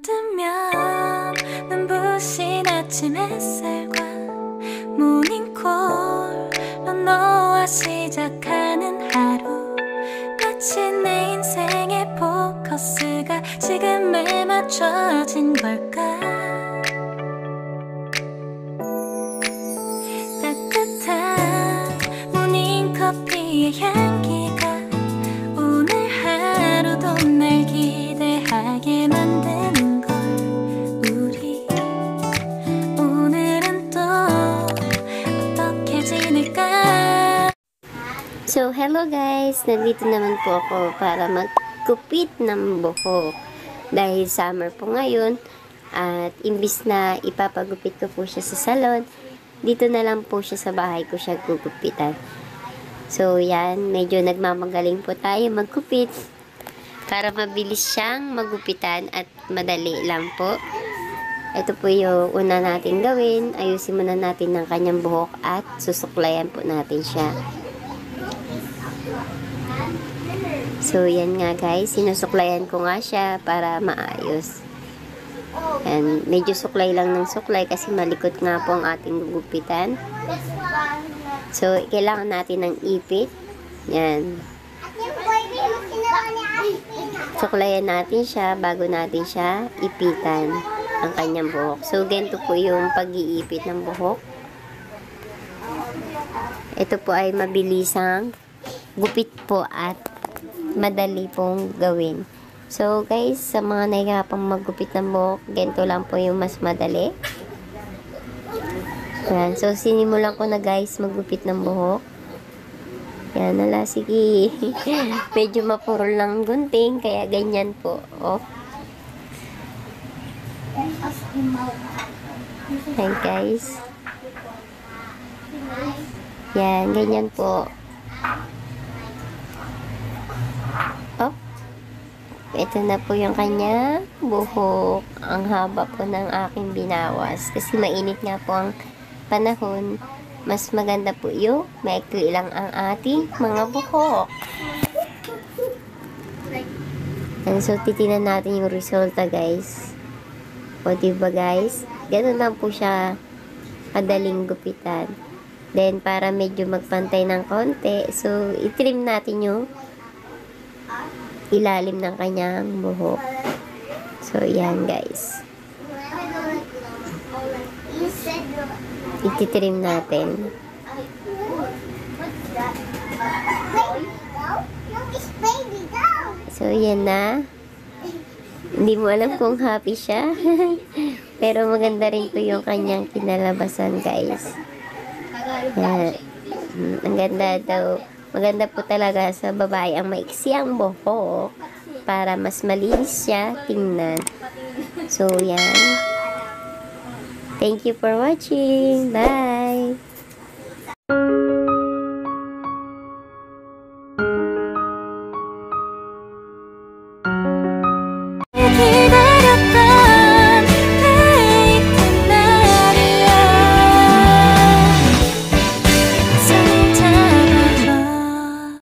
뜨면 눈부신 아침 햇살과 모닝콜로 너와 시작하는 하루, 마치 내 인생의 포커스가 지금에 맞춰진 걸까. 따뜻한 모닝커피의 향기가 오늘 하루도 날 기대하게 만드는 걸. 우리 오늘은 또 어떻게 지낼까. So, hello guys! Nandito naman po ako para magkupit ng buhok. Dahil summer po ngayon, at imbis na ipapagupit ko po siya sa salon, dito na lang po siya sa bahay ko siya gugupitan. So, yan. Medyo nagmamagaling po tayo magkupit para mabilis siyang magupitan at madali lang po. Ito po yung una natin gawin. Ayusin muna natin ng kanyang buhok at susuklayan po natin siya. So, yan nga guys. Sinusuklayan ko nga siya para maayos. And medyo suklay lang ng suklay kasi malikot nga po ang ating gugupitan. So, kailangan natin ng ipit. Yan. Suklayan natin siya bago natin siya ipitan ang kanyang buhok. So, ganito po yung pag-iipit ng buhok. Ito po ay mabilisang gupit po at madali pong gawin. So, guys, sa mga nahihirapang maggupit ng buhok, ganito lang po yung mas madali. Yan. So, sinimulan ko na, guys, maggupit ng buhok. Yan, nala, sige. Medyo mapurol lang gunting, kaya ganyan po. Oh. Yan, guys. Yan, ganyan po. Oh. Ito na po yung kanya buhok. Ang haba po ng aking binawas. Kasi mainit nga po ang panahon. Mas maganda po yung maikli lang ang ating mga buhok. And so, titinan natin yung resulta, guys. O, diba, guys? Ganun lang po siya kadaling gupitan. Then, para medyo magpantay ng konti, so, itrim natin yung ilalim ng kanyang buhok. So, yan guys. Ititrim natin. So, yan na. Hindi mo alam kung happy siya. Pero maganda rin po yung kanyang kinalabasan, guys. Yan. Ang ganda daw. Maganda po talaga sa babae ang maiksi ang buhok para mas malinis siya tingnan. So, yan. Thank you for watching. Bye!